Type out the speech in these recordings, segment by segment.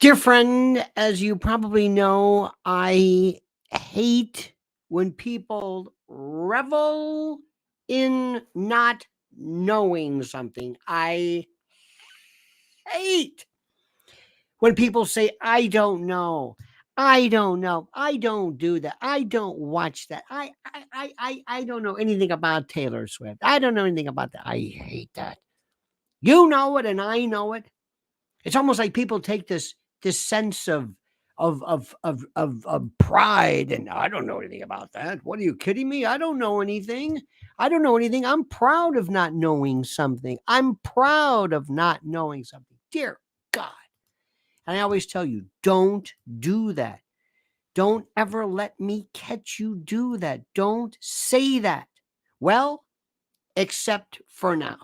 Dear friend, as you probably know, I hate when people revel in not knowing something. I hate when people say, I don't know. I don't know. I don't do that. I don't watch that. I don't know anything about Taylor Swift. I don't know anything about that. I hate that. You know it and I know it. It's almost like people take this sense of pride, and I don't know anything about that. What are you kidding me? I don't know anything. I don't know anything. I'm proud of not knowing something. I'm proud of not knowing something. Dear God. And I always tell you, don't do that. Don't ever let me catch you do that. Don't say that. Well, except for now.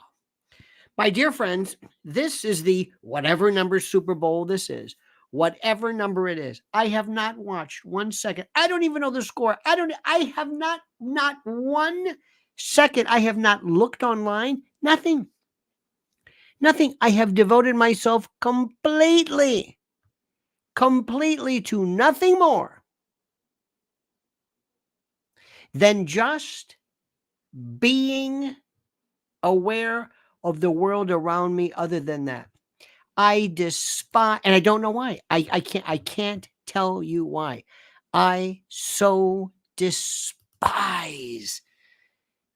My dear friends, this is the whatever number Super Bowl this is, whatever number it is. I have not watched 1 second. I don't even know the score. I have not 1 second. I have not looked online. Nothing. Nothing. I have devoted myself completely to nothing more than just being aware of the world around me. Other than that, I despise, and I don't know why. I can't tell you why. I so despise.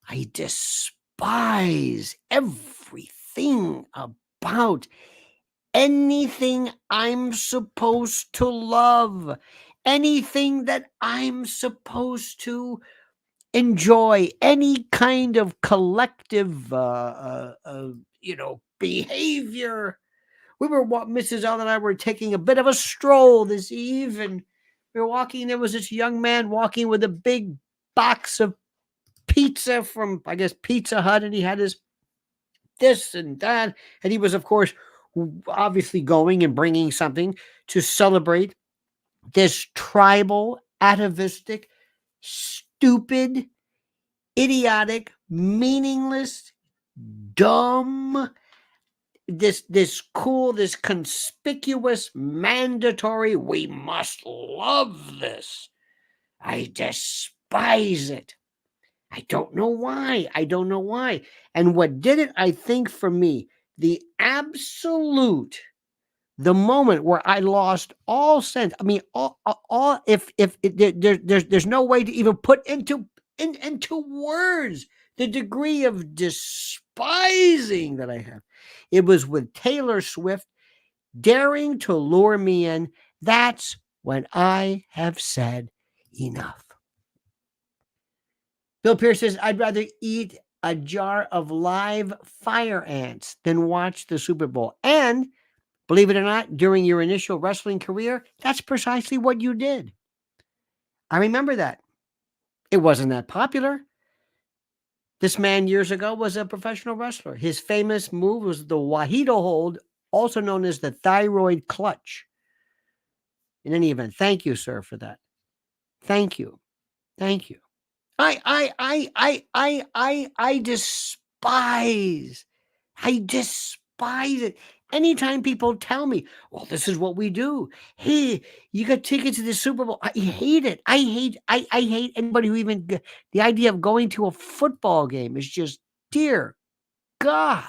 I despise everything about anything I'm supposed to love, anything that I'm supposed to enjoy, any kind of collective, behavior. Mrs. L and I were taking a bit of a stroll this eve, and we were walking. There was this young man walking with a big box of pizza from, I guess, Pizza Hut, and he had his this and that, and he was, of course, obviously going and bringing something to celebrate this tribal, atavistic, stupid, idiotic, meaningless, dumb, this cool, this conspicuous, mandatory, we must love this. I despise it. I don't know why. I don't know why. And what did it, I think, for me, the moment where I lost all sense. I mean, all if there's no way to even put into words the degree of despising that I have. It was with Taylor Swift daring to lure me in. That's when I have said enough. Bill Pierce says, I'd rather eat a jar of live fire ants than watch the Super Bowl. And believe it or not, during your initial wrestling career, that's precisely what you did. I remember that. It wasn't that popular. This man years ago was a professional wrestler. His famous move was the Wahito hold, also known as the thyroid clutch. In any event, thank you, sir, for that. Thank you. Thank you. I despise it. Anytime people tell me, well, this is what we do. Hey, you got tickets to the Super Bowl. I hate it. I hate anybody who even, the idea of going to a football game is just, dear God.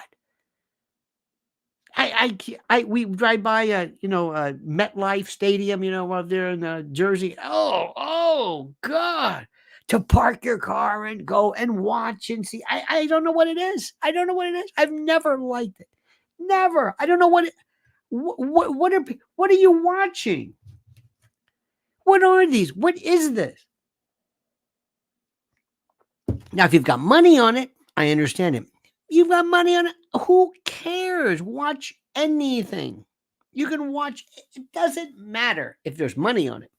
We drive by, MetLife Stadium, out there in Jersey. Oh God. To park your car and go and watch and see. I don't know what it is. I don't know what it is. I've never liked it. Never. I don't know what are you watching? What are these? What is this? Now, if you've got money on it, I understand it. You've got money on it. Who cares? Watch anything. You can watch. It doesn't matter if there's money on it.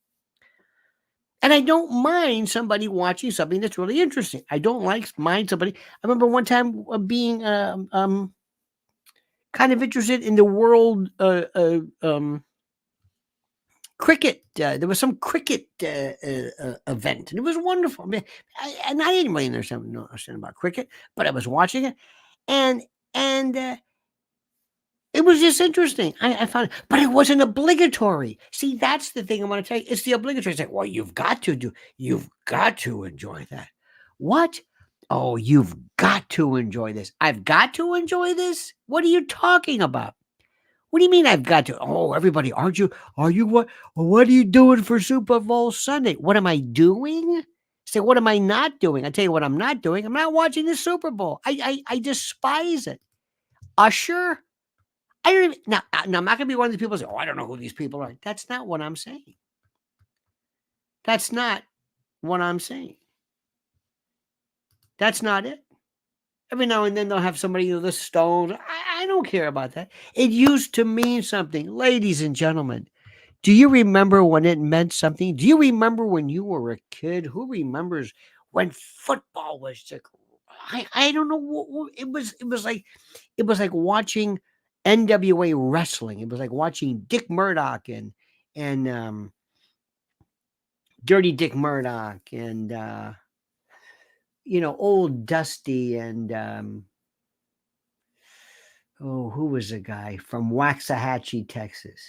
And I don't mind somebody watching something that's really interesting. I don't mind somebody. I remember one time being kind of interested in the world cricket. There was some cricket event, and it was wonderful. I mean, I didn't really understand about cricket, but I was watching it, and It was just interesting. I found it, but it wasn't obligatory. See, that's the thing I want to tell you. It's the obligatory. It's like, well, you've got to enjoy that. What? Oh, you've got to enjoy this. I've got to enjoy this? What are you talking about? What do you mean I've got to? Oh, everybody, are you what are you doing for Super Bowl Sunday? What am I doing? Say, what am I not doing? I tell you what I'm not doing. I'm not watching the Super Bowl. I despise it. Usher, I don't even now. I'm not gonna be one of these people who say, "Oh, I don't know who these people are." That's not what I'm saying. That's not what I'm saying. That's not it. Every now and then they'll have somebody, the Stones. I don't care about that. It used to mean something, ladies and gentlemen. Do you remember when it meant something? Do you remember when you were a kid? Who remembers when football was the I don't know what it was. It was like watching NWA wrestling. It was like watching Dick Murdoch and Dirty Dick Murdoch and old Dusty and who was the guy from Waxahachie, Texas?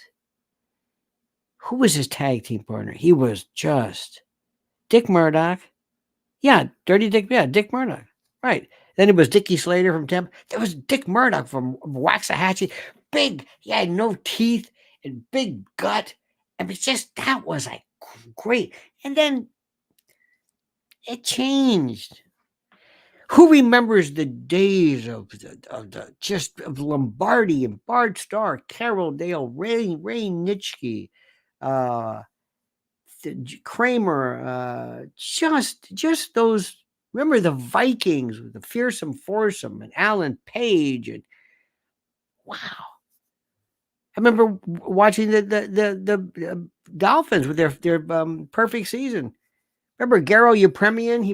Who was his tag team partner? He was just Dick Murdoch. Yeah, Dirty Dick. Yeah, Dick Murdoch. Right. Then it was Dickie Slater from Tampa. There was Dick Murdoch from Waxahachie. Big. He had no teeth and big gut. I mean, just that was like great. And then it changed. Who remembers the days of of Lombardi and Bart Starr, Carol Dale, Ray Nitschke, uh, Kramer, just those. Remember the Vikings with the fearsome foursome and Alan Page and wow. I remember watching the Dolphins with their perfect season. Remember Garo Yepremian?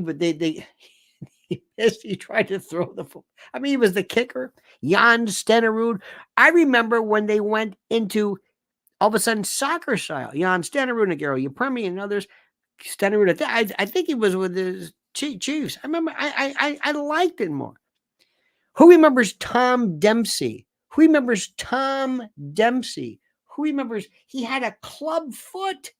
He tried to throw the football. I mean, he was the kicker. Jan Stenerud. I remember when they went into all of a sudden soccer style. Jan Stenerud and Garo Yepremian and others. Stenerud, I think he was with the Chiefs. I remember I liked it more. Who remembers Tom Dempsey? Who remembers Tom Dempsey? Who remembers he had a club foot?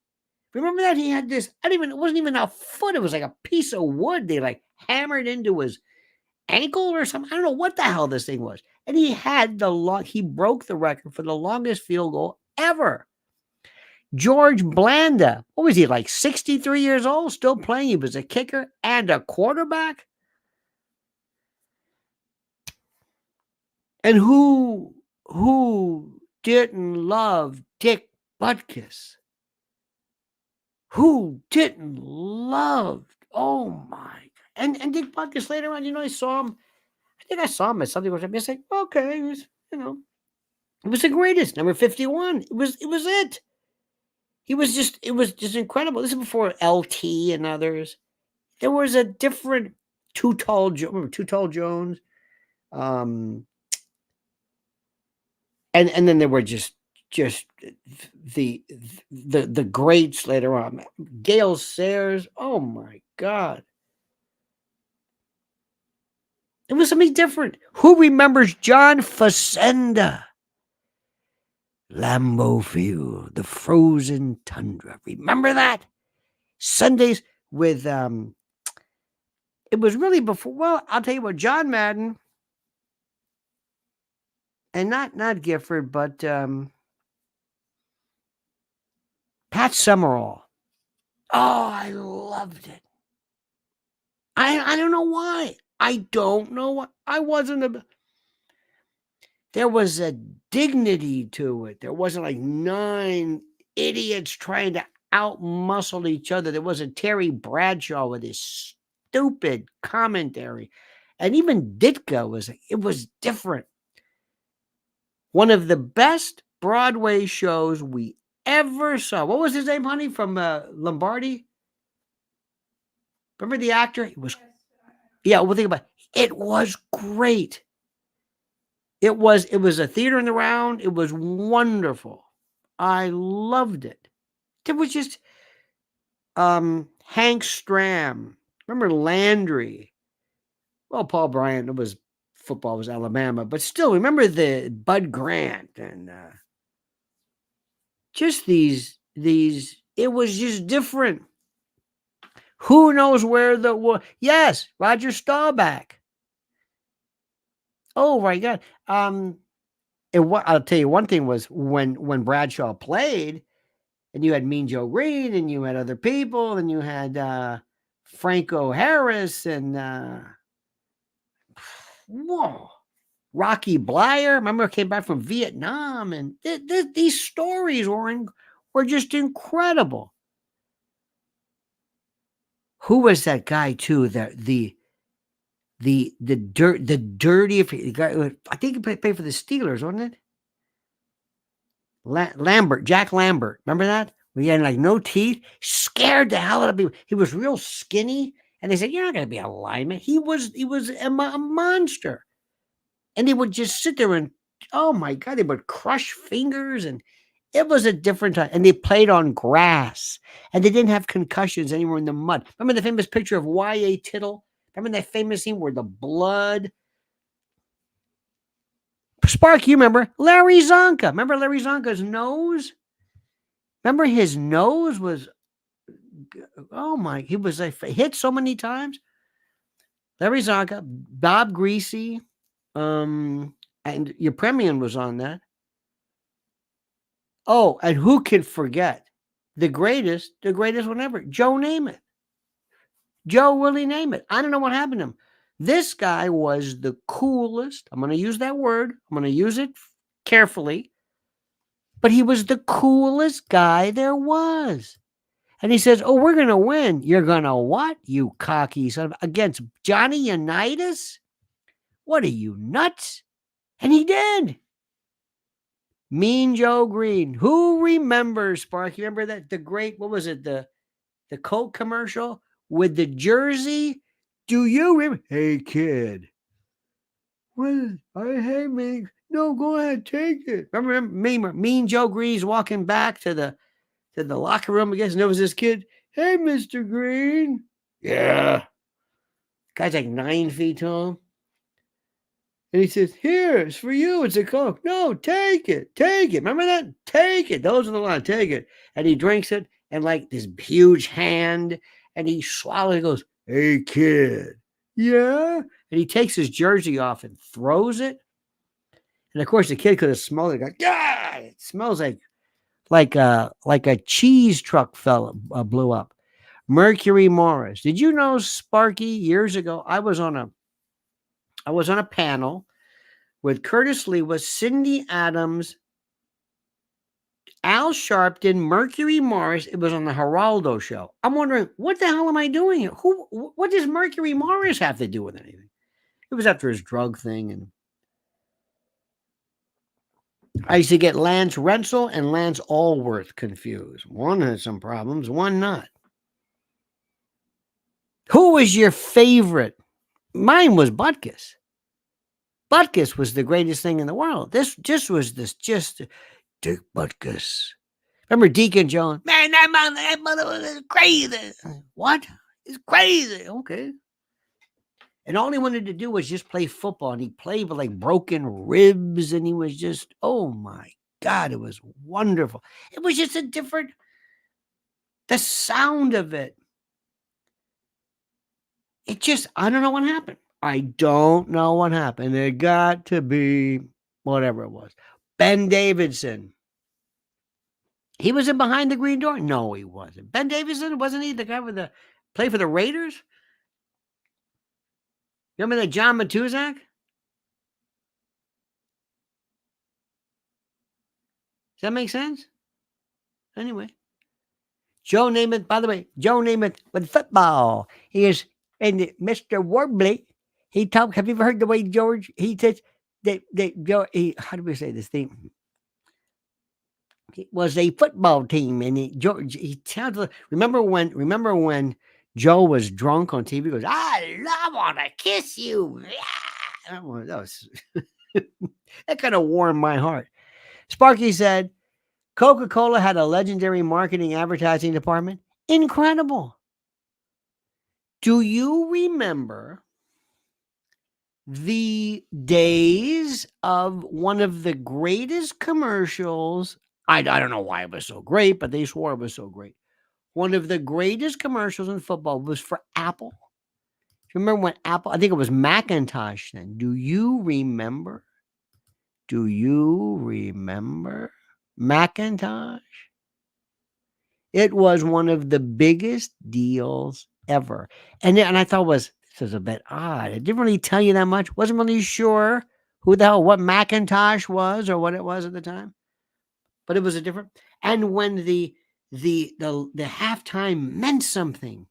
Remember that he had this? It wasn't even a foot. It was like a piece of wood. They like hammered into his ankle or something. I don't know what the hell this thing was. And he broke the record for the longest field goal ever. George Blanda, what was he, like 63 years old, still playing? He was a kicker and a quarterback. And who didn't love Dick Butkus? Who didn't love? Oh my! And Dick Butkus later on, I saw him. I think I saw him at something. I was like, okay, it was, it was the greatest. Number 51. It was it. It was just incredible. This is before LT and others. There was a different Too Tall Jones. And then there were just the greats later on. Gale Sayers. Oh my God. It was something different. Who remembers John Facenda? Lambeau Field, the frozen tundra. Remember that? Sundays with it was really before. Well, I'll tell you what, John Madden and not Gifford, but Pat Summerall. Oh, I loved it. I don't know why. I don't know why. There was a dignity to it. There wasn't like 9 idiots trying to outmuscle each other. There wasn't Terry Bradshaw with his stupid commentary. And even Ditka it was different. One of the best Broadway shows we ever saw. What was his name, honey, from Lombardi? Remember the actor? It was, yeah, well, think about it. It was great. It was a theater in the round. It was wonderful. I loved it. There was just Hank Stram. Remember Landry? Well, Paul Bryant was football was Alabama, but still, remember the Bud Grant and just these. It was just different. Who knows where yes, Roger Staubach. Oh my God. And what I'll tell you, one thing was when Bradshaw played, and you had Mean Joe Green, and you had other people, and you had Franco Harris, and whoa, Rocky Blyer. Remember, came back from Vietnam, and these stories were just incredible. Who was that guy too? The dirty guy. I think he played for the Steelers, wasn't it? Lambert, Jack Lambert. Remember that? We had like no teeth, scared the hell out of people. He was real skinny, and they said, "You're not going to be a lineman." He was a monster, and he would just sit there and, oh my God, they would crush fingers, and it was a different time. And they played on grass, and they didn't have concussions anywhere in the mud. Remember the famous picture of Y.A. Tittle? Remember that famous scene where the blood. Spark, you remember Larry Zonka? Remember Larry Zonka's nose? Remember his nose was, oh my, he was like hit so many times. Larry Zonka, Bob Greasy, and your Premium was on that. Oh, and who can forget the greatest one ever, Joe Namath. Joe Willie Namath. I don't know what happened to him. This guy was the coolest. I'm going to use that word. I'm going to use it carefully. But he was the coolest guy there was. And he says, "Oh, we're going to win." You're going to what? You cocky son of, against Johnny Unitas? What are you, nuts? And he did. Mean Joe Green. Who remembers, Sparky? Remember that? The great, what was it? The Coke commercial with the jersey? Do you remember? Hey, kid. Well, I hate me. No, go ahead, take it. Remember Mean Joe Green's walking back to the locker room, I guess, and there was this kid. "Hey, Mr. Green." Yeah. Guy's like 9 feet tall. And he says, "Here, it's for you. It's a Coke." "No, take it. Take it." Remember that? "Take it." Those are the lines. "Take it." And he drinks it, and like this huge hand, and he swallows. He goes, "Hey, kid." "Yeah." And he takes his jersey off and throws it. And of course, the kid could have smelled it. Like, yeah, it smells like a cheese truck blew up. Mercury Morris. Did you know, Sparky, years ago, I was on a panel with Curtis Lewis, Cindy Adams, Al Sharpton, Mercury Morris. It was on the Geraldo show. I'm wondering, what the hell am I doing here? What does Mercury Morris have to do with anything? It was after his drug thing. And I used to get Lance Rensel and Lance Allworth confused. One had some problems, one not. Who was your favorite? Mine was Butkus. Butkus was the greatest thing in the world. This just Dick Butkus. Remember Deacon Jones? "Man, that mother was crazy." "What? It's crazy." "Okay." And all he wanted to do was just play football. And he played with like broken ribs. And he was just, oh my God, it was wonderful. It was just the sound of it. It just, I don't know what happened. I don't know what happened. It got to be whatever it was. Ben Davidson. He was in Behind the Green Door? No, he wasn't. Ben Davidson, wasn't he the guy with the play for the Raiders? Remember that John Matuzak? Does that make sense? Anyway. Joe Namath, by the way, Joe Namath with football. He is, and Mr. Warbley, he talked, have you ever heard the way George, he says, how do we say this thing? It was a football team, and George, he sounds like, remember when Joe was drunk on TV, he goes, "I want to kiss you." Yeah. That kind of warmed my heart. Sparky said, Coca-Cola had a legendary marketing advertising department. Incredible. Do you remember the days of one of the greatest commercials. I don't know why it was so great, but they swore it was so great. One of the greatest commercials in football was for Apple. Do you remember when Apple, I think it was Macintosh then. Do you remember? Do you remember Macintosh? It was one of the biggest deals ever. And I thought this is a bit odd. It didn't really tell you that much. Wasn't really sure who the hell, what Macintosh was or what it was at the time. But it was a different. And when the halftime meant something.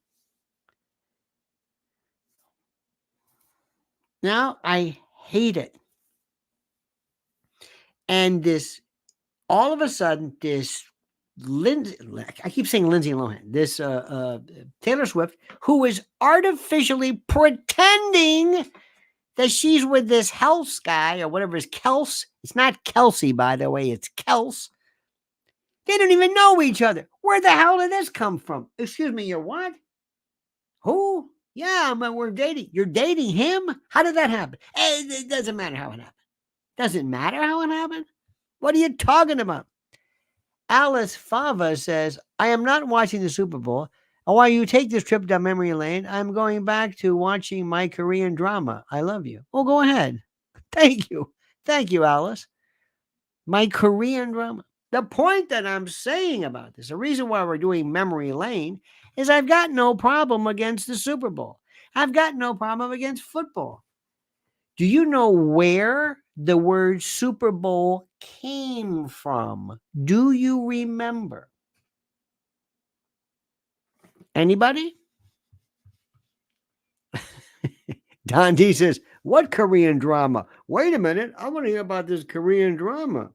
Now I hate it. And this, all of a sudden, this I keep saying Lindsay Lohan, this Taylor Swift, who is artificially pretending that she's with this Helse guy or whatever is Kels. It's not Kelsey, by the way, it's Kels. They don't even know each other. Where the hell did this come from? Excuse me, you're what? Who? Yeah, we're dating. You're dating him? How did that happen? It doesn't matter how it happened. Doesn't matter how it happened? What are you talking about? Alice Fava says, I am not watching the Super Bowl. And while you take this trip down memory lane, I'm going back to watching my Korean drama. I love you. Well, go ahead. Thank you. Thank you, Alice. My Korean drama. The point that I'm saying about this, the reason why we're doing memory lane, is I've got no problem against the Super Bowl. I've got no problem against football. Do you know where the word Super Bowl came from? Do you remember? Anybody? Don D says, what Korean drama? Wait a minute. I want to hear about this Korean drama.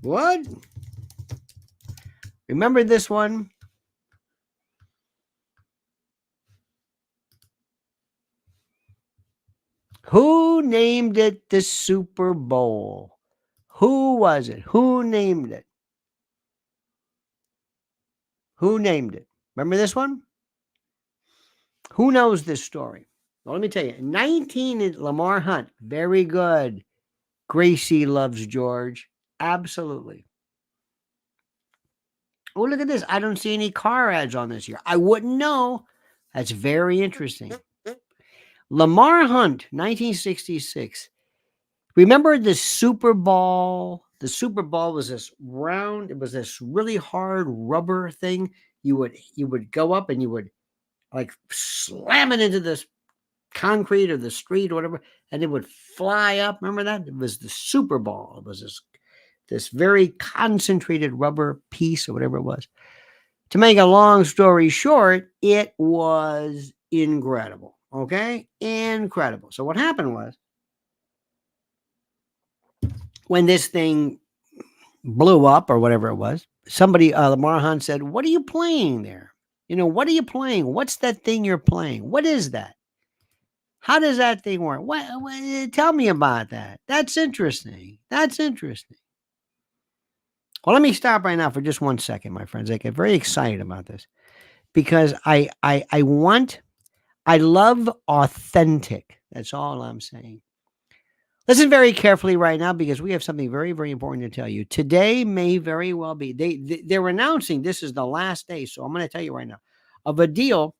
What? Remember this one? Who named it the Super Bowl? Who was it? Who named it? Who named it? Remember this one? Who knows this story? Well, let me tell you. 19, Lamar Hunt. Very good. Gracie loves George. Absolutely. Oh, look at this. I don't see any car ads on this here. I wouldn't know. That's very interesting. Lamar Hunt, 1966. Remember the Super Bowl? The Super Bowl was this round, it was this really hard rubber thing. You would go up and you would like slam it into this concrete or the street or whatever, and it would fly up. Remember that? It was the Super Bowl. It was this very concentrated rubber piece or whatever it was. To make a long story short, it was incredible. Okay? Incredible. So what happened was, when this thing blew up or whatever it was, somebody, Lamar Hunt said, what are you playing there? What are you playing? What's that thing you're playing? What is that? How does that thing work? What tell me about that. That's interesting. That's interesting. Well, let me stop right now for just 1 second, my friends. I get very excited about this because I love authentic. That's all I'm saying. Listen very carefully right now because we have something very, very important to tell you. Today may very well be. They're announcing this is the last day. So I'm going to tell you right now of a deal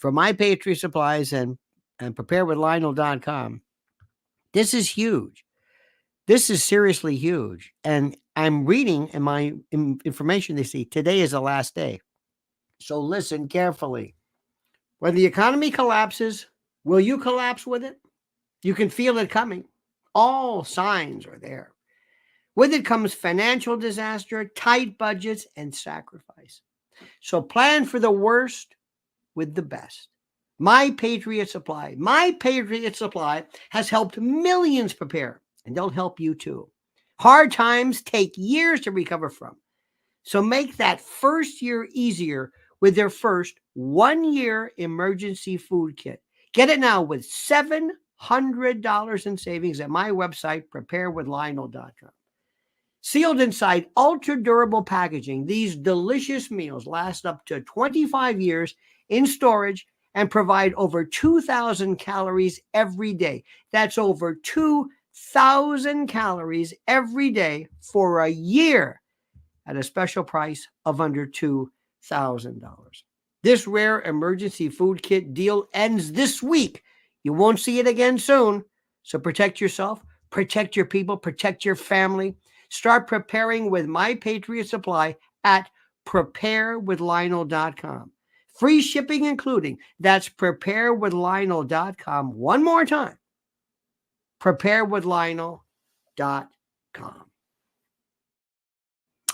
for My Patriot Supplies and preparedwithlionel.com. This is huge. This is seriously huge. And I'm reading in my information, they say today is the last day. So listen carefully. When the economy collapses, will you collapse with it? You can feel it coming. All signs are there. With it comes financial disaster, tight budgets, and sacrifice. So plan for the worst with the best. My Patriot Supply. My Patriot Supply has helped millions prepare, and they'll help you too. Hard times take years to recover from. So make that first year easier with their first 1-year emergency food kit. Get it now with $700 in savings at my website, preparedwithlionel.com. Sealed inside ultra-durable packaging, these delicious meals last up to 25 years in storage and provide over 2,000 calories every day. That's over 2,000 calories every day for a year at a special price of under $2,000. This rare emergency food kit deal ends this week. You won't see it again soon. So protect yourself, protect your people, protect your family. Start preparing with My Patriot Supply at preparewithlionel.com. Free shipping including. That's preparewithlionel.com. One more time. Preparewithlionel.com.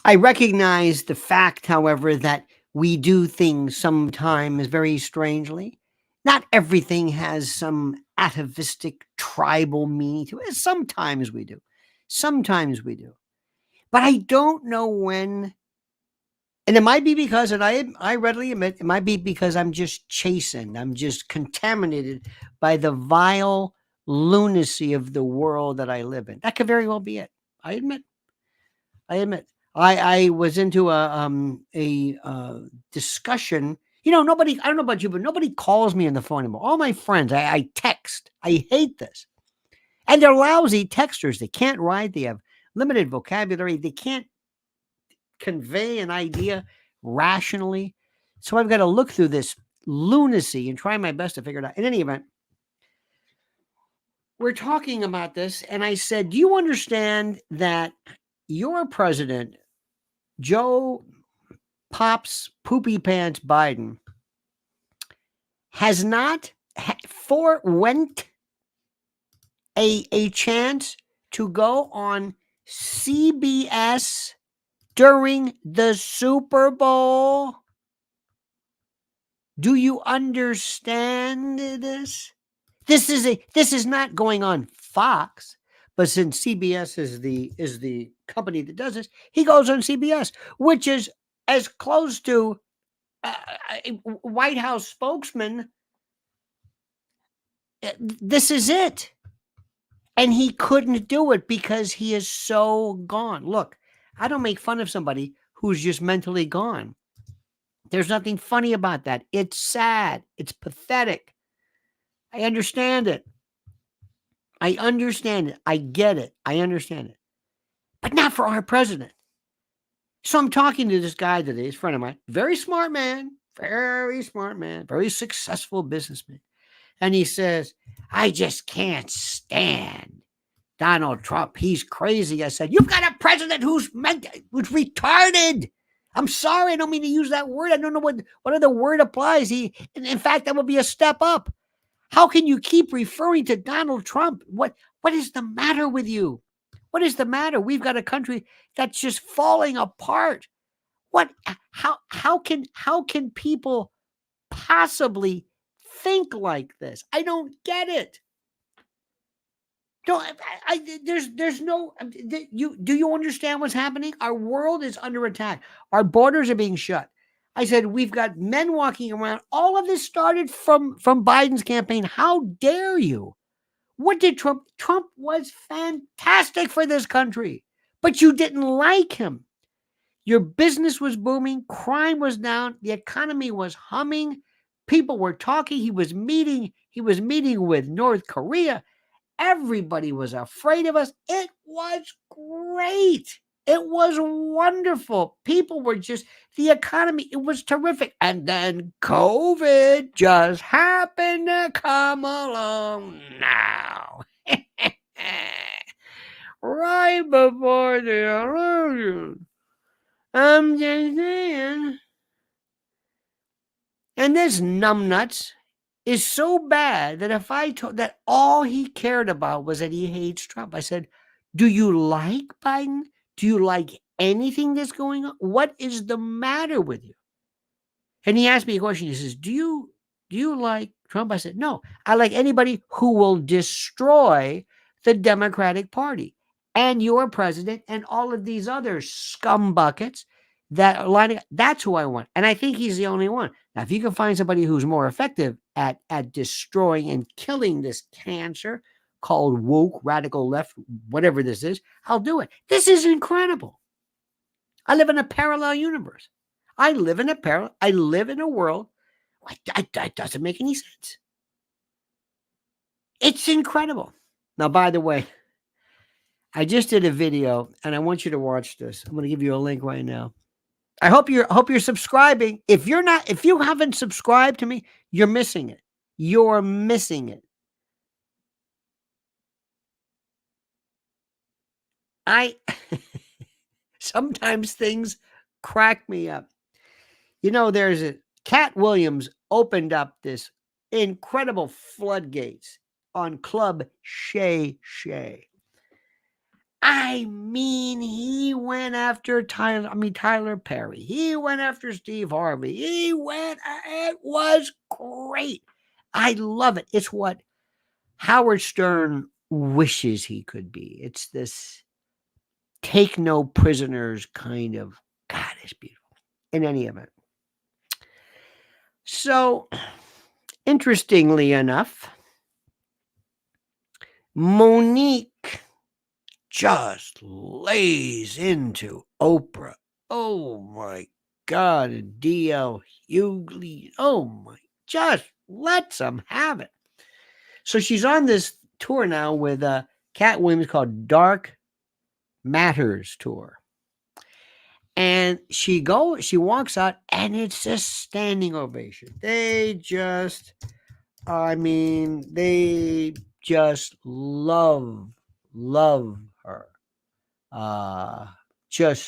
I recognize the fact, however, that we do things sometimes very strangely. Not everything has some atavistic tribal meaning to it. Sometimes we do. Sometimes we do. But I don't know when. And it might be because, and I readily admit, it might be because I'm just chastened. I'm just contaminated by the vile lunacy of the world that I live in. That could very well be it. I admit. I was into a discussion. Nobody, I don't know about you, but nobody calls me on the phone anymore. All my friends, I text. I hate this. And they're lousy texters. They can't write. They have limited vocabulary. They can't convey an idea rationally. So I've got to look through this lunacy and try my best to figure it out. In any event, we're talking about this, and I said, do you understand that your president, Joe Pops Poopy Pants Biden, has not forewent a chance to go on CBS during the Super Bowl? Do you understand this? This is not going on Fox, but since CBS is the company that does this, he goes on CBS, which is as close to a White House spokesman. This is it. And he couldn't do it because he is so gone. Look, I don't make fun of somebody who's just mentally gone. There's nothing funny about that. It's sad. It's pathetic. I understand it. I get it. I understand it. But not for our president. So I'm talking to this guy today, this friend of mine, very smart man, very successful businessman. And he says, I just can't stand Donald Trump. He's crazy. I said, you've got a president who's retarded. I'm sorry. I don't mean to use that word. I don't know what other word applies. In fact, that would be a step up. How can you keep referring to Donald Trump? What is the matter with you? What is the matter? We've got a country that's just falling apart. How can people possibly think like this? I don't get it. There's no, do you understand what's happening? Our world is under attack. Our borders are being shut. I said, we've got men walking around. All of this started from Biden's campaign. How dare you? What did Trump was fantastic for this country, but you didn't like him. Your business was booming. Crime was down. The economy was humming. People were talking. He was meeting with North Korea. Everybody was afraid of us. It was great. It was wonderful. People were the economy, it was terrific. And then COVID just happened to come along now. Right before the election. I'm just saying. And this numbnuts is so bad that if I told that all he cared about was that he hates Trump, I said, do you like Biden? Do you like anything that's going on? What is the matter with you? And he asked me a question. He says, do you like Trump? I said, no, I like anybody who will destroy the Democratic Party and your president and all of these other scumbuckets that are lining up. That's who I want. And I think he's the only one. Now, if you can find somebody who's more effective at destroying and killing this cancer called woke, radical left, whatever this is, I'll do it. This is incredible. I live in a parallel universe. I live in a world That doesn't make any sense. It's incredible. Now, by the way, I just did a video and I want you to watch this. I'm going to give you a link right now. I hope you're subscribing. If you haven't subscribed to me, you're missing it. You're missing it. I sometimes things crack me up. You know, there's a Cat Williams opened up this incredible floodgates on Club Shay Shay. I mean, he went after Tyler Perry. He went after Steve Harvey. It was great. I love it. It's what Howard Stern wishes he could be. It's this take no prisoners kind of, God, it's beautiful. In any event. So, interestingly enough, Monique just lays into Oprah. Oh my God, D.L. Hughley. Oh my, just lets them have it. So she's on this tour now with Cat Williams called Dark Matters Tour. And she walks out and it's a standing ovation. They just love her. She's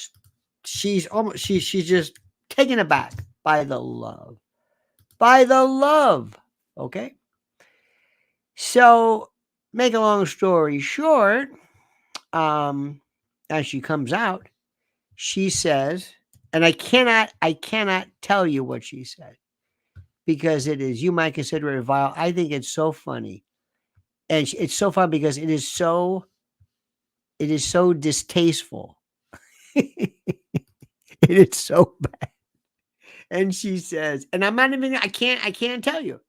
just taken aback by the love. Okay. So make a long story short, as she comes out, she says, and I cannot tell you what she said because you might consider it vile. I think it's so funny. And it's so fun because it is so distasteful. It is so bad. And she says, and I can't tell you.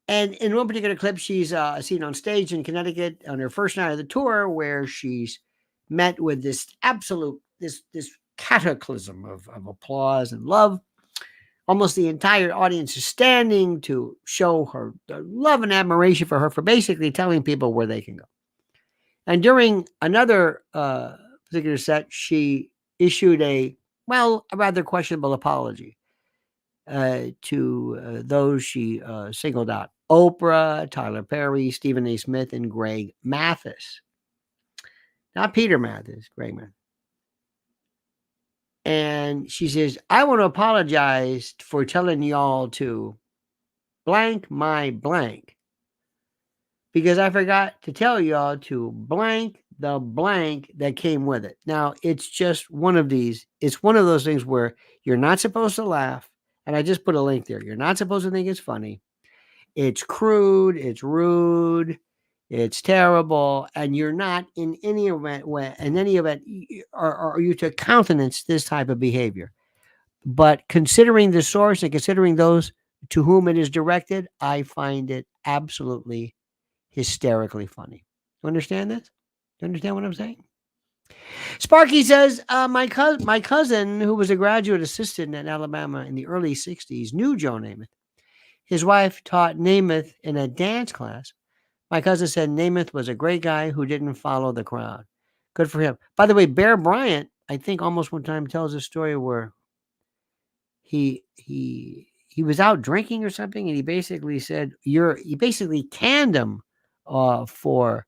And in one particular clip, she's seen on stage in Connecticut on her first night of the tour, where she's met with this absolute, this cataclysm of applause and love. Almost the entire audience is standing to show her their love and admiration for her for basically telling people where they can go. And during another particular set, she issued a rather questionable apology to those she singled out: Oprah, Tyler Perry, Stephen A. Smith, and Greg Mathis. Not Peter Mathis, Greg Mathis. And she says, I want to apologize for telling y'all to blank my blank because I forgot to tell y'all to blank the blank that came with it. Now, it's just one of these. It's one of those things where you're not supposed to laugh. And I just put a link there. You're not supposed to think it's funny. It's crude. It's rude. It's terrible. And you're not in any event, are you to countenance this type of behavior. But considering the source and considering those to whom it is directed, I find it absolutely hysterically funny. You understand this? You understand what I'm saying? Sparky says, my cousin, who was a graduate assistant at Alabama in the early 60s, knew Joe Namath. His wife taught Namath in a dance class. My cousin said Namath was a great guy who didn't follow the crowd. Good for him. By the way, Bear Bryant, I think almost one time tells a story where he was out drinking or something, and he basically said, he basically canned him for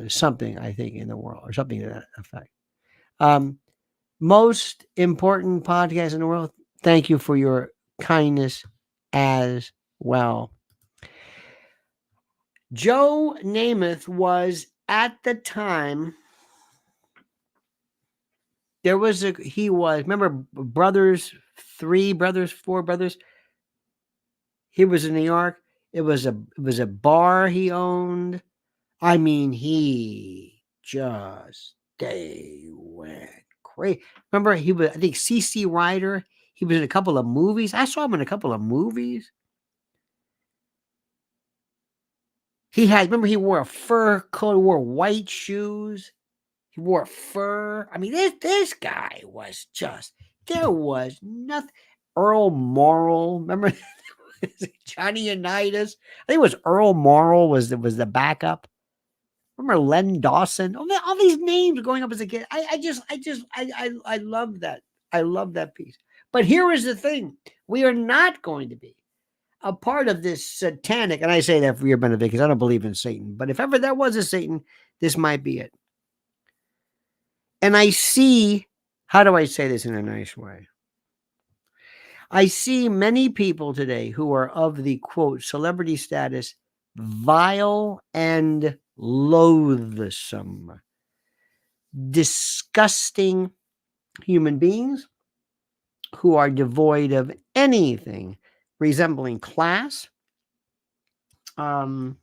something, I think, in the world, or something to that effect. Most important podcast in the world. Thank you for your kindness as well. Joe Namath was at the time. Remember Three Brothers, Four Brothers? He was in New York. It was a bar he owned. I mean, he they went crazy. Remember, he was, I think, C.C. Ryder. He was in a couple of movies. I saw him in a couple of movies. He wore a fur coat, he wore white shoes. He wore fur. I mean, this guy was there was nothing. Earl Morrall. Remember Johnny Unitas? I think it was Earl Morrall was the backup. Remember Len Dawson? All these names going up as a kid. I love that. I love that piece. But here is the thing: we are not going to be a part of this satanic, and I say that for your benefit because I don't believe in Satan. But if ever there was a Satan, this might be it. And I see, how do I say this in a nice way? I see many people today who are of the quote celebrity status, vile and loathsome, disgusting human beings who are devoid of anything resembling class. I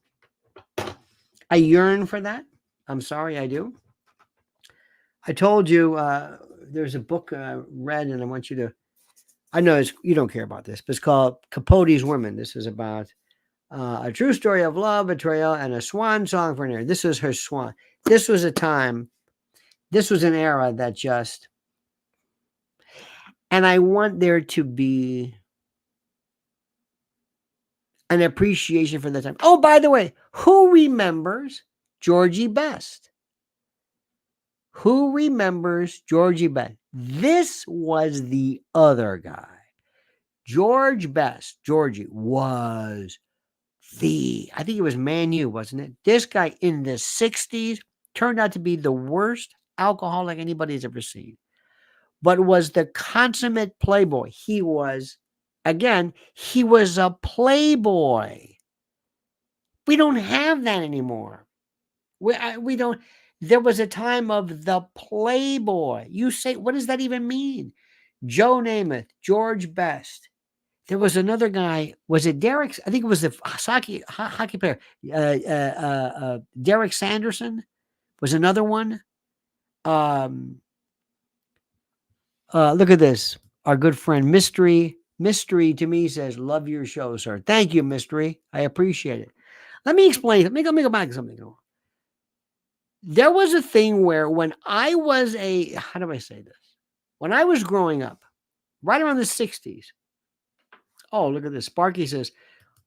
yearn for that. I'm sorry, I do. I told you there's a book I read, and I want you to. I know you don't care about this, but it's called Capote's Women. This is about a true story of love, betrayal, and a swan song for an era. This was her swan. This was a time. This was an era that just. And I want there to be an appreciation for that time. Oh, by the way, who remembers Georgie Best? Who remembers Georgie Best? This was the other guy. Georgie Best was I think it was Man U, wasn't it? This guy in the 60s turned out to be the worst alcoholic anybody's ever seen, but was the consummate playboy. He was a playboy. We don't have that anymore. We don't. There was a time of the playboy. You say, what does that even mean? Joe Namath, George Best. There was another guy. Was it Derek? I think it was the hockey player. Derek Sanderson was another one. Look at this. Our good friend Mystery to me says, "Love your show, sir." Thank you, Mystery. I appreciate it. Let me explain. Let me go back to something. There was a thing where when I was how do I say this? When I was growing up, right around the 60s. Oh, look at this. Sparky says,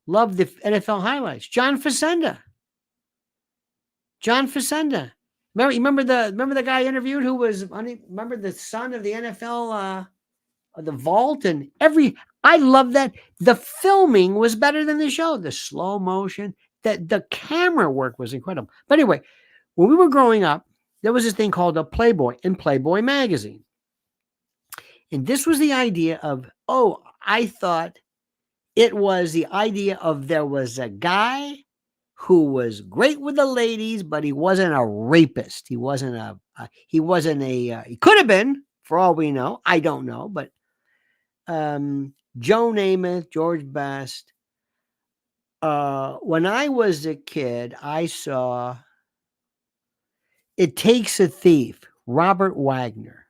love the NFL highlights. John Facenda. Remember the guy interviewed who was, remember the son of the NFL, the vault and I love that. The filming was better than the show. The slow motion, the camera work was incredible. But anyway, when we were growing up, there was this thing called a Playboy in Playboy magazine. And this was the idea of, I thought it was the idea of there was a guy who was great with the ladies, but he wasn't a rapist. He could have been, for all we know. I don't know, but Joe Namath, George Best. When I was a kid, I saw It Takes a Thief, Robert Wagner.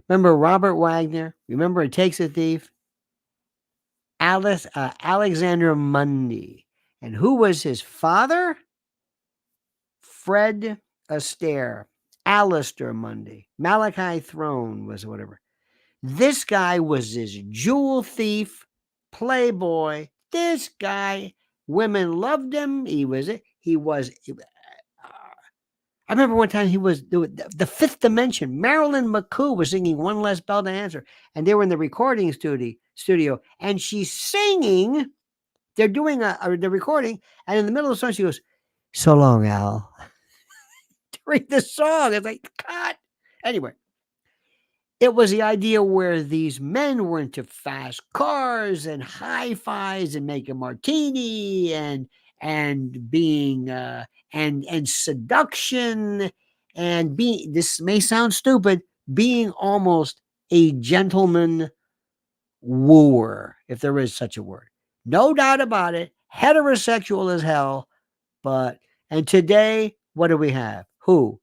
Remember Robert Wagner? Remember It Takes a Thief? Alexander Mundy. And who was his father? Fred Astaire. Alistair Mundy. Malachi Throne was whatever. This guy was this jewel thief, playboy. This guy, women loved him. I remember one time he was the Fifth Dimension. Marilyn McCoo was singing One Less Bell to Answer, and they were in the recording studio, and she's singing. They're doing the recording, and in the middle of the song, she goes, "So long, Al." During the song, it's like, cut. Anyway, it was the idea where these men were into fast cars and hi-fis and making martini and being and seduction and being, this may sound stupid, being almost a gentleman wooer, if there is such a word. No doubt about it. Heterosexual as hell. And today, what do we have? Who?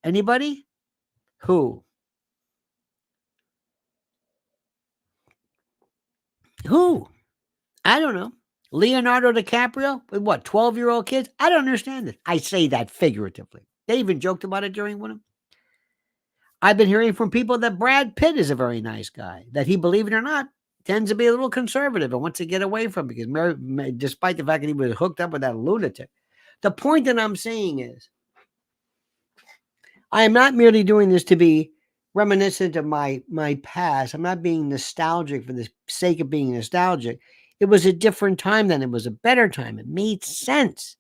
Anybody? Who? I don't know. Leonardo DiCaprio with what, 12-year-old kids? I don't understand it. I say that figuratively. They even joked about it during one of them. I've been hearing from people that Brad Pitt is a very nice guy, that he, believe it or not, tends to be a little conservative and wants to get away from it because despite the fact that he was hooked up with that lunatic. The point that I'm saying is, I am not merely doing this to be reminiscent of my past. I'm not being nostalgic for the sake of being nostalgic. It was a different time then. It was a better time. It made sense.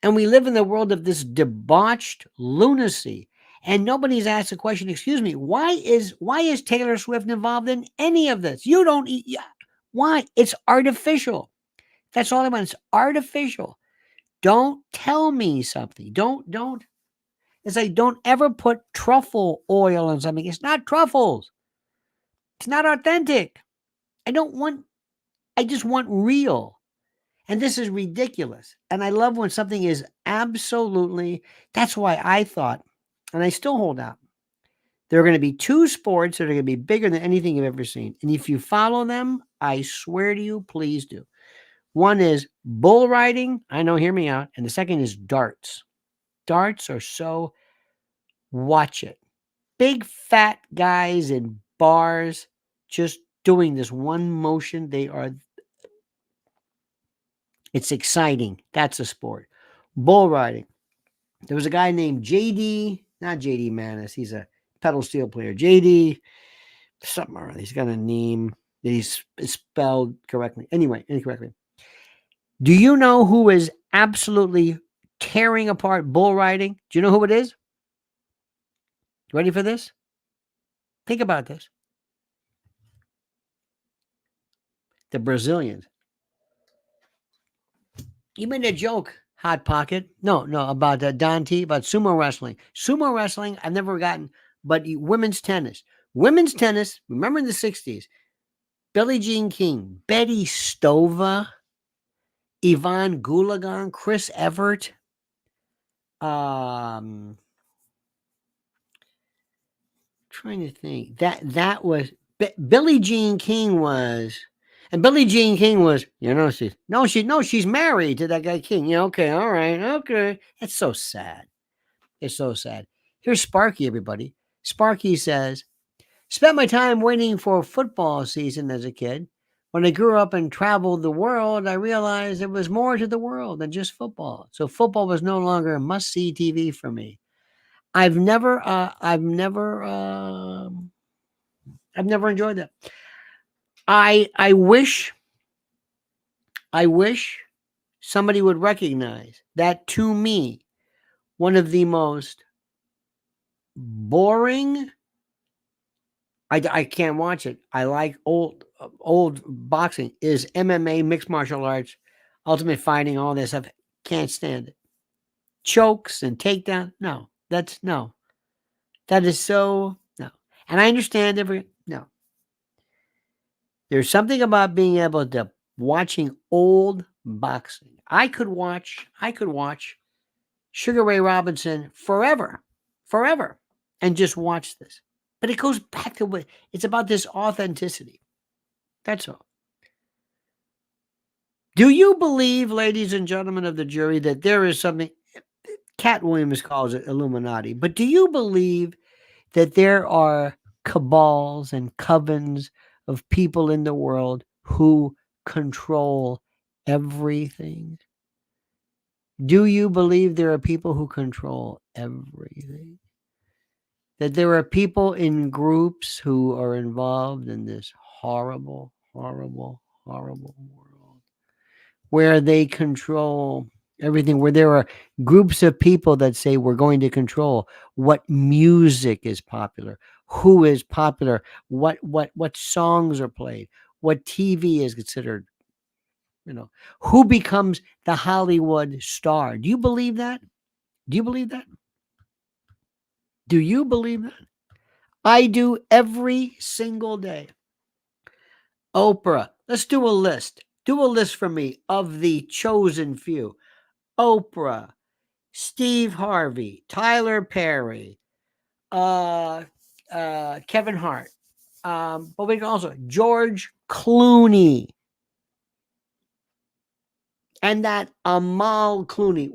And we live in the world of this debauched lunacy. And nobody's asked the question, excuse me, why is Taylor Swift involved in any of this? You don't why? It's artificial. That's all I want. It's artificial. Don't tell me something. Don't. It's like, don't ever put truffle oil on something. It's not truffles. It's not authentic. I just want real. And this is ridiculous. And I love when something is absolutely, that's why I thought, and I still hold out, there are going to be two sports that are going to be bigger than anything you've ever seen. And if you follow them, I swear to you, please do. One is bull riding. I know, hear me out. And the second is darts. Darts are so, watch it. Big fat guys in bars just doing this one motion. It's exciting. That's a sport. Bull riding. There was a guy named not JD Manis. He's a pedal steel player. JD, something or other. He's got a name that he's spelled correctly. Anyway, incorrectly. Do you know who is absolutely tearing apart bull riding? Do you know who it is? Ready for this? Think about this. The Brazilians. You made a joke, Hot Pocket. No, about Dante, about sumo wrestling. Sumo wrestling, I've never gotten, but women's tennis. Women's tennis, remember in the 60s, Billie Jean King, Betty Stova, Yvonne Goolagong, Chris Evert, trying to think. That was, Billie Jean King was, and Billie Jean King was, she's married to that guy King. Yeah, okay, all right, okay. It's so sad. It's so sad. Here's Sparky, everybody. Sparky says, spent my time waiting for football season as a kid. When I grew up and traveled the world, I realized there was more to the world than just football. So football was no longer must-see TV for me. I've never enjoyed that. I wish somebody would recognize that, to me, one of the most boring, I can't watch it. I like old boxing, is MMA, mixed martial arts, ultimate fighting, all this stuff. Can't stand it. Chokes and takedown. No. That is so, no. And I understand no. There's something about being able to watching old boxing. I could watch Sugar Ray Robinson forever, and just watch this. But it goes back to what it's about, this authenticity. That's all. Do you believe, ladies and gentlemen of the jury, that there is something, Cat Williams calls it Illuminati, but do you believe that there are cabals and covens of people in the world who control everything? Do you believe there are people who control everything? That there are people in groups who are involved in this horrible, horrible, horrible world where they control everything, where there are groups of people that say we're going to control what music is popular, who is popular, what songs are played, what TV is considered, who becomes the Hollywood star. Do you believe that? Do you believe that? Do you believe that? I do every single day. Oprah, let's do a list. Do a list for me of the chosen few. Oprah, Steve Harvey, Tyler Perry, Kevin Hart, but we can also George Clooney, and that Amal Clooney.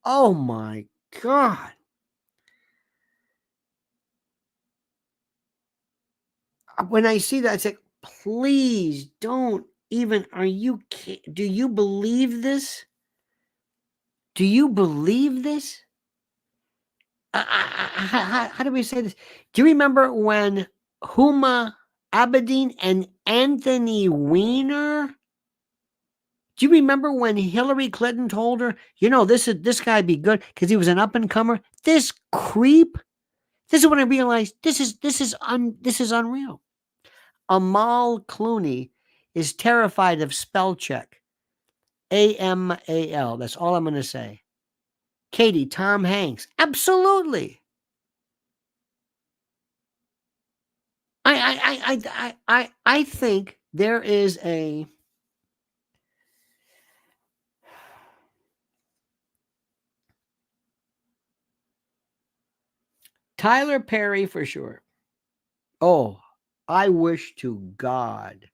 Oh my God. when I see that, I say, please don't even, do you believe this? Do you believe this? How do we say this? Do you remember when Huma Abedin and Anthony Weiner? Do you remember when Hillary Clinton told her, this guy be good because he was an up and comer? This creep. This is when I realized this is unreal. Amal Clooney is terrified of spell check. AMAL. That's all I'm going to say. Katie, Tom Hanks. Absolutely. I think there is a Tyler Perry for sure. Oh, I wish to God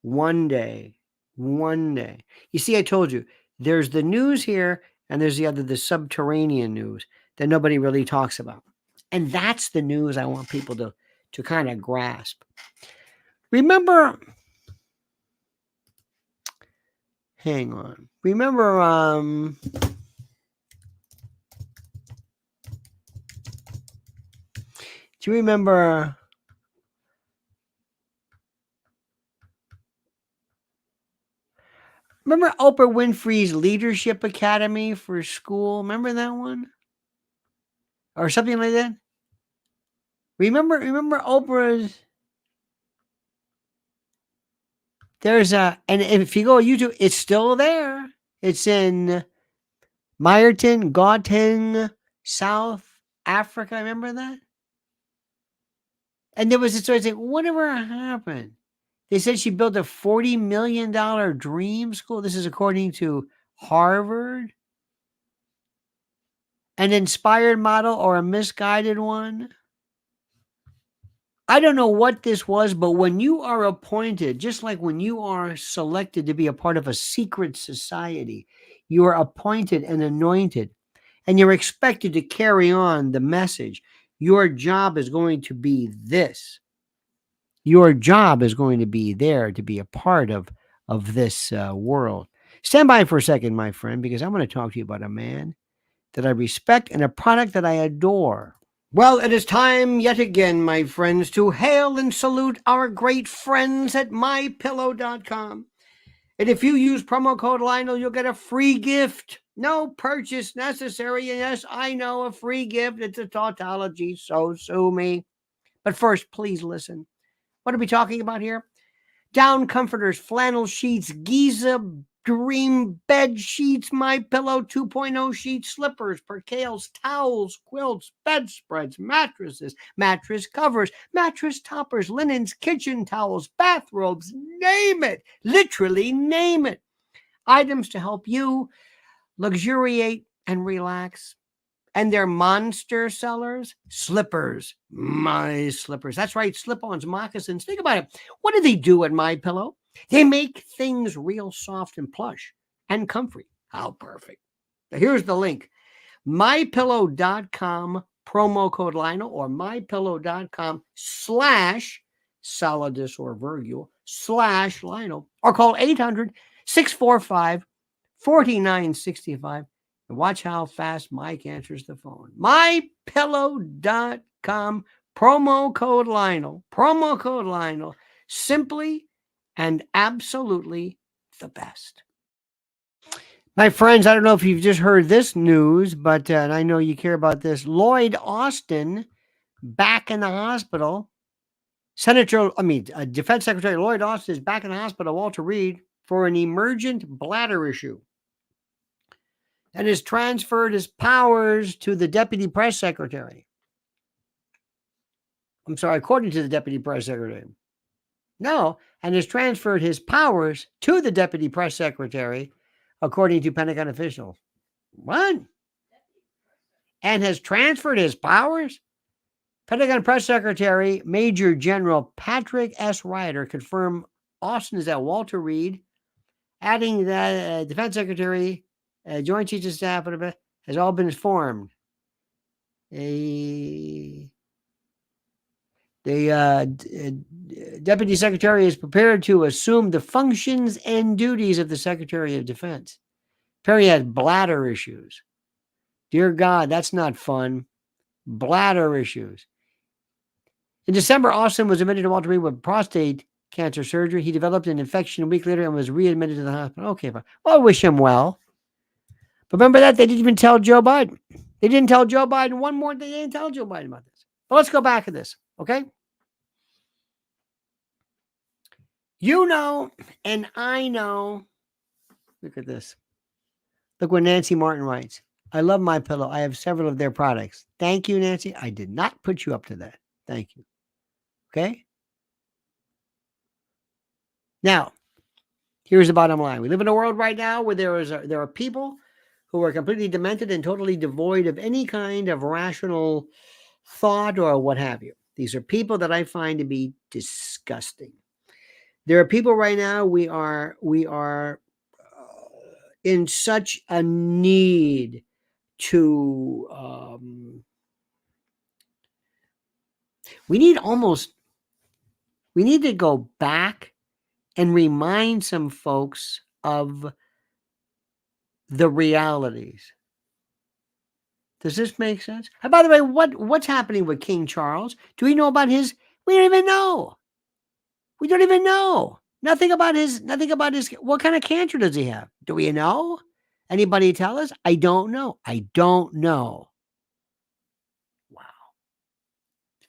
one day. You see, I told you, there's the news here and there's the subterranean news that nobody really talks about. And that's the news I want people to kind of grasp. Remember, hang on. Remember, do you remember Oprah Winfrey's Leadership Academy for school? Remember that one? Or something like that? Remember Oprah's. And if you go on YouTube, it's still there. It's in Meyerton, Gauteng, South Africa. Remember that? And there was a story saying, whatever happened? They said she built a $40 million dream school. This is according to Harvard. An inspired model or a misguided one? I don't know what this was, but when you are appointed, just like when you are selected to be a part of a secret society, you are appointed and anointed, and you're expected to carry on the message. Your job is going to be this. Your job is going to be there to be a part of this world. Stand by for a second, my friend, because I'm going to talk to you about a man that I respect and a product that I adore. Well, it is time yet again, my friends, to hail and salute our great friends at MyPillow.com. And if you use promo code Lionel, you'll get a free gift. No purchase necessary. And yes, I know, a free gift. It's a tautology, so sue me. But first, please listen. What are we talking about here? Down comforters, flannel sheets, Giza Dream bed sheets, MyPillow 2.0 sheets, slippers, percales, towels, quilts, bedspreads, mattresses, mattress covers, mattress toppers, linens, kitchen towels, bathrobes, name it. Literally name it. Items to help you luxuriate and relax. And they're monster sellers. Slippers. My slippers. That's right. Slip-ons, moccasins. Think about it. What do they do at MyPillow? They make things real soft and plush and comfy. How perfect. Now here's the link. MyPillow.com promo code Lionel or MyPillow.com /Solidus or Virgil /Lionel or call 800-645-4965. And watch how fast Mike answers the phone. MyPillow.com promo code Lionel. Simply and absolutely the best. My friends, I don't know if you've just heard this news, but and I know you care about this. Lloyd Austin back in the hospital. Defense Secretary Lloyd Austin is back in the hospital, Walter Reed, for an emergent bladder issue, and has transferred his powers to the deputy press secretary. I'm sorry, according to the deputy press secretary. No, and has transferred his powers to the deputy press secretary, according to Pentagon officials. What? And has transferred his powers? Pentagon press secretary Major General Patrick S. Ryder confirmed Austin is at Walter Reed, adding that defense secretary, Joint Chiefs of Staff, has all been informed. The Deputy Secretary is prepared to assume the functions and duties of the Secretary of Defense. Perry had bladder issues. Dear God, that's not fun. Bladder issues. In December, Austin was admitted to Walter Reed with prostate cancer surgery. He developed an infection a week later and was readmitted to the hospital. Okay, fine. Well, I wish him well. But remember that? They didn't even tell Joe Biden. They didn't tell Joe Biden one more. They didn't tell Joe Biden about this. But let's go back to this, okay? You know, and I know. Look at this. Look what Nancy Martin writes. I love MyPillow. I have several of their products. Thank you, Nancy. I did not put you up to that. Thank you. Okay? Now, here's the bottom line. We live in a world right now where there are people who are completely demented and totally devoid of any kind of rational thought or what have you. These are people that I find to be disgusting. There are people right now we are in such a need to we need to go back and remind some folks of the realities. Does this make sense? And by the way, what's happening with King Charles? Do we know about his? We don't even know. We don't even know. Nothing about his. What kind of cancer does he have? Do we know? Anybody tell us? I don't know. Wow.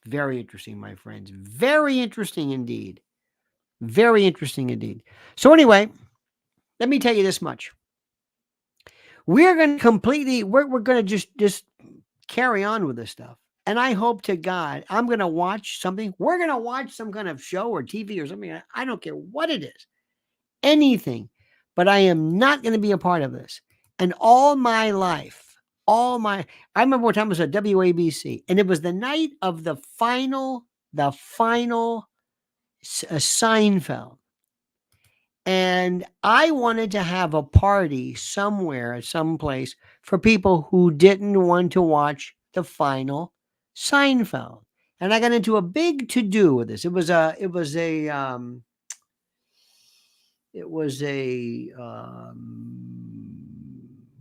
Very interesting, my friends. Very interesting indeed. Very interesting indeed. So anyway, let me tell you this much. We're going to we're going to just carry on with this stuff. And I hope to God, I'm going to watch something. We're going to watch some kind of show or TV or something. I don't care what it is. Anything. But I am not going to be a part of this. And all my life, I remember one time it was at WABC, and it was the night of the final Seinfeld. And I wanted to have a party somewhere, someplace, for people who didn't want to watch the final Seinfeld. And I got into a big to-do with this. It was a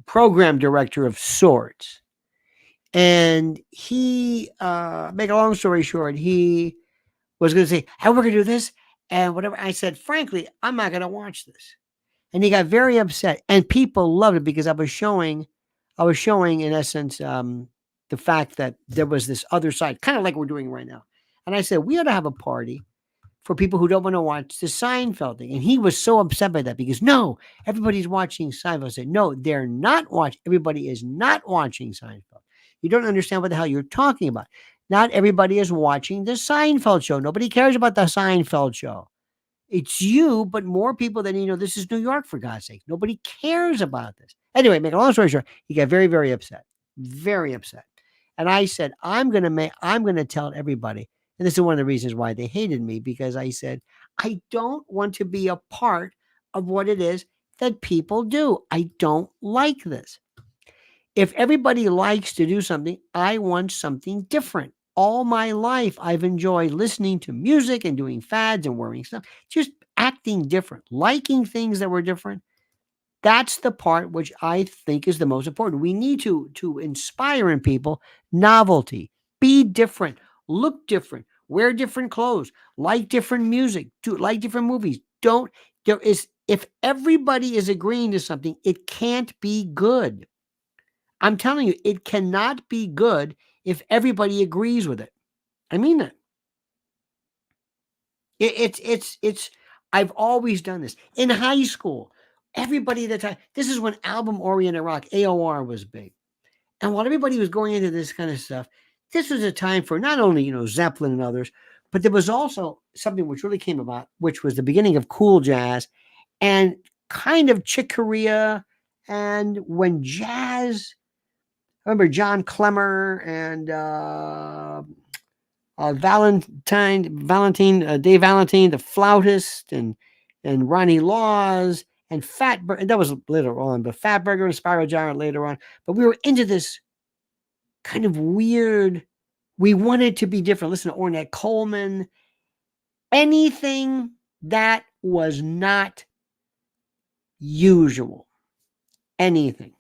program director of sorts. And he, make a long story short, he was going to say, hey, we're going to do this and whatever. I said, frankly, I'm not going to watch this. And he got very upset. And people loved it because I was showing in essence, the fact that there was this other side, kind of like we're doing right now. And I said, we ought to have a party for people who don't want to watch the Seinfeld thing. And he was so upset by that because no, everybody's watching Seinfeld. I said, no, they're not watching. Everybody is not watching Seinfeld. You don't understand what the hell you're talking about. Not everybody is watching the Seinfeld show. Nobody cares about the Seinfeld show. It's you, but more people than this is New York, for God's sake. Nobody cares about this. Anyway, make a long story short, he got very, very upset. Very upset. And I said, I'm gonna tell everybody. And this is one of the reasons why they hated me, because I said, I don't want to be a part of what it is that people do. I don't like this. If everybody likes to do something, I want something different. All my life, I've enjoyed listening to music and doing fads and wearing stuff, just acting different, liking things that were different. That's the part which I think is the most important. We need to inspire in people novelty, be different, look different, wear different clothes, like different music, like different movies. If everybody is agreeing to something, it can't be good. I'm telling you, it cannot be good if everybody agrees with it. I mean that. It's I've always done this. In high school, everybody at the time, this is when album-oriented rock, AOR, was big. And while everybody was going into this kind of stuff, this was a time for not only, Zeppelin and others, but there was also something which really came about, which was the beginning of cool jazz and kind of Chick Corea. And when jazz, I remember John Clemmer and Dave Valentine, the flautist, and Ronnie Laws, and Fatburger. That was later on, but Fatburger and Spyro Gyra later on. But we were into this kind of weird We wanted to be different. Listen to Ornette Coleman. Anything that was not usual. Anything.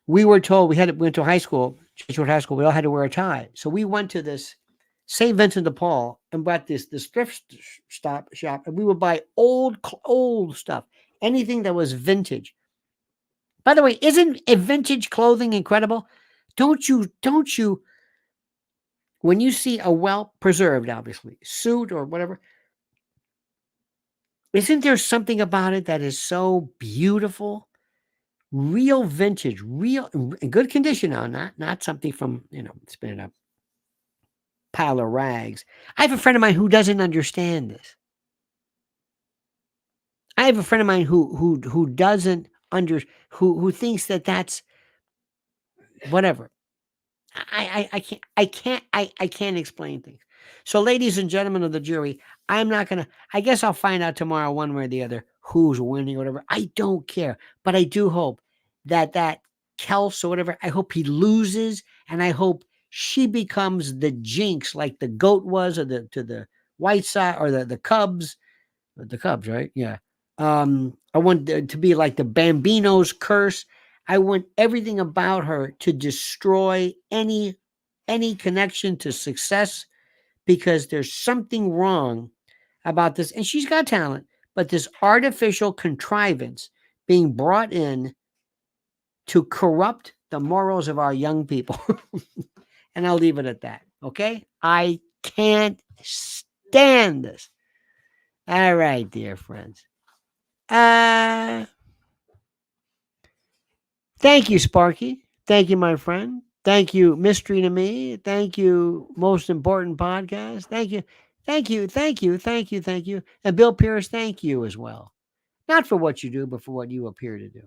We were told we went to high school, Jesuit high school. We all had to wear a tie. So we went to this St. Vincent de Paul and bought this thrift shop, and we would buy old stuff, anything that was vintage. By the way, isn't a vintage clothing incredible? Don't you? When you see a well-preserved, obviously, suit or whatever, isn't there something about it that is so beautiful? Real vintage, real in good condition now, not something from, it's been in a pile of rags. I have a friend of mine who doesn't understand this. I have a friend of mine who doesn't who thinks that that's whatever. I can't explain things. So, ladies and gentlemen of the jury, I'm not gonna. I guess I'll find out tomorrow, one way or the other, who's winning or whatever. I don't care, but I do hope that Kels or whatever. I hope he loses, and I hope she becomes the jinx, like the goat was, or to the White Sox or the Cubs. The Cubs, right? Yeah. I want to be like the Bambino's curse. I want everything about her to destroy any connection to success, because there's something wrong about this. And she's got talent, but this artificial contrivance being brought in to corrupt the morals of our young people. And I'll leave it at that. Okay? I can't stand this. All right, dear friends. Thank you, Sparky. Thank you, my friend. Thank you, Mystery to Me. Thank you, Most Important Podcast. Thank you. Thank you. Thank you. Thank you. Thank you. And Bill Pierce, thank you as well. Not for what you do, but for what you appear to do.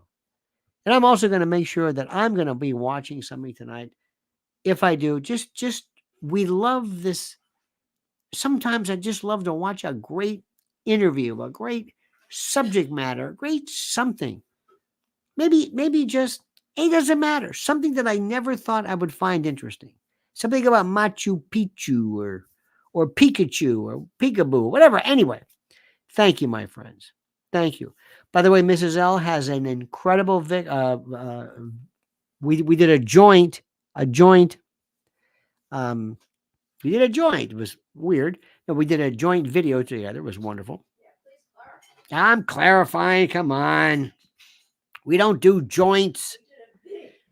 And I'm also going to make sure that I'm going to be watching something tonight. If I do, we love this. Sometimes I just love to watch a great interview, a great subject matter, great something. Maybe just, it doesn't matter. Something that I never thought I would find interesting. Something about Machu Picchu or Pikachu or Peekaboo, whatever. Anyway, thank you, my friends. Thank you. By the way, Mrs. L has an incredible we did a joint. We did a joint. It was weird. No, we did a joint video together. It was wonderful. I'm clarifying. Come on. We don't do joints.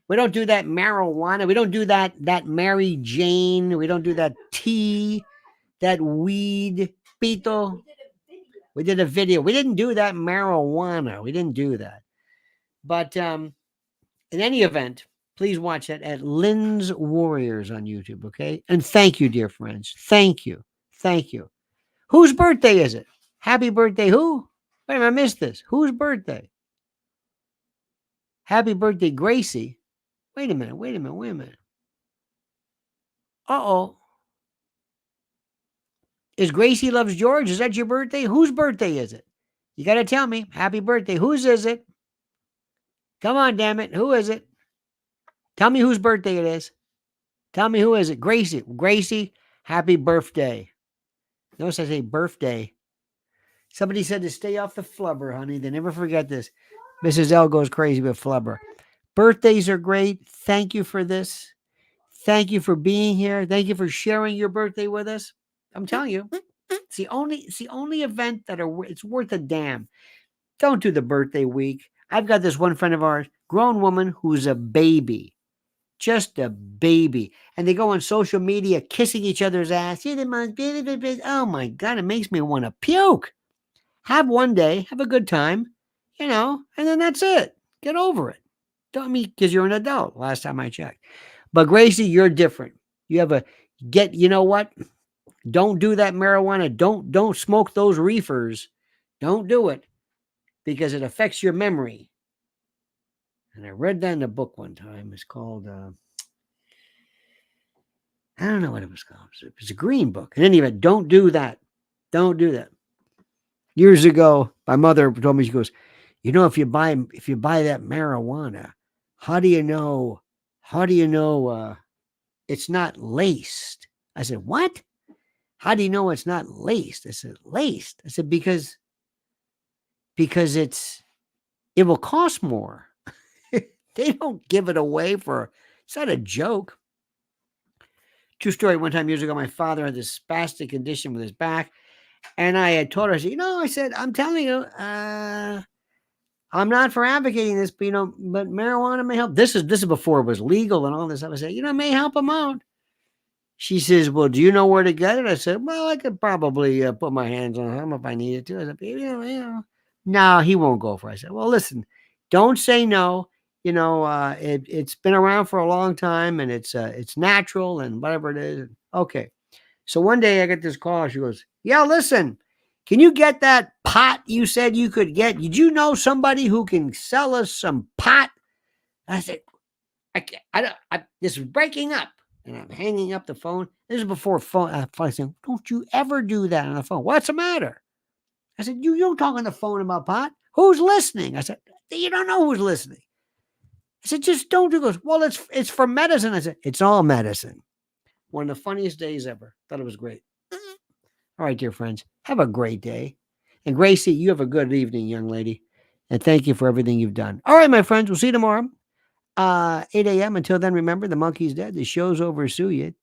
We don't do that marijuana. We don't do that Mary Jane. We don't do that tea, that weed, pito. We did a video. We didn't do that marijuana. We didn't do that. But in any event, please watch that at Lynn's Warriors on YouTube, okay? And thank you, dear friends. Thank you. Thank you. Whose birthday is it? Happy birthday, who? Wait a minute, I missed this. Whose birthday? Happy birthday, Gracie. Wait a minute. Uh-oh. Is Gracie Loves George? Is that your birthday? Whose birthday is it? You got to tell me. Happy birthday. Whose is it? Come on, damn it. Who is it? Tell me whose birthday it is. Tell me who is it. Gracie. Gracie, happy birthday. Notice I say birthday. Somebody said to stay off the flubber, honey. They never forget this. Mrs. L goes crazy with flubber. Birthdays are great. Thank you for this. Thank you for being here. Thank you for sharing your birthday with us. I'm telling you, it's the only event that it's worth a damn. Don't do the birthday week. I've got this one friend of ours, grown woman who's a baby, just a baby, and they go on social media kissing each other's ass. Oh my God, it makes me want to puke. Have one day, have a good time, and then that's it. Get over it. Don't mean because you're an adult. Last time I checked. But Gracie, you're different. You have you know what? Don't do that marijuana. Don't smoke those reefers. Don't do it because it affects your memory. And I read that in a book one time. It's called, I don't know what it was called. It's a green book. In any event, don't do that. Don't do that. Years ago, my mother told me, she goes, if you buy that marijuana, how do you know it's not laced. I said, what? How do you know it's not laced? I said, laced. I said, because it will cost more. They don't give it away for, it's not a joke. True story. One time years ago, my father had this spastic condition with his back. And I had told her, I said, I said, I'm telling you, I'm not for advocating this, but but marijuana may help. This is before it was legal and all this stuff. I said, it may help him out. She says, well, do you know where to get it? I said, well, I could probably put my hands on him if I needed to. I said, no, he won't go for it. I said, well, listen, don't say no. It's been around for a long time, and it's natural and whatever it is. Okay. So one day I get this call. She goes, yeah, listen, can you get that pot you said you could get? Did you know somebody who can sell us some pot? I said, I can't, this is breaking up. And I'm hanging up the phone. This is before phone. I said, don't you ever do that on the phone. What's the matter? I said, you don't talk on the phone about pot. Who's listening? I said, you don't know who's listening. I said, just don't do this. Well, it's for medicine. I said, it's all medicine. One of the funniest days ever. Thought it was great. All right, dear friends, have a great day. And Gracie, you have a good evening, young lady. And thank you for everything you've done. All right, my friends, we'll see you tomorrow. 8 a.m. Until then, remember, the monkey's dead. The show's over. Sue you.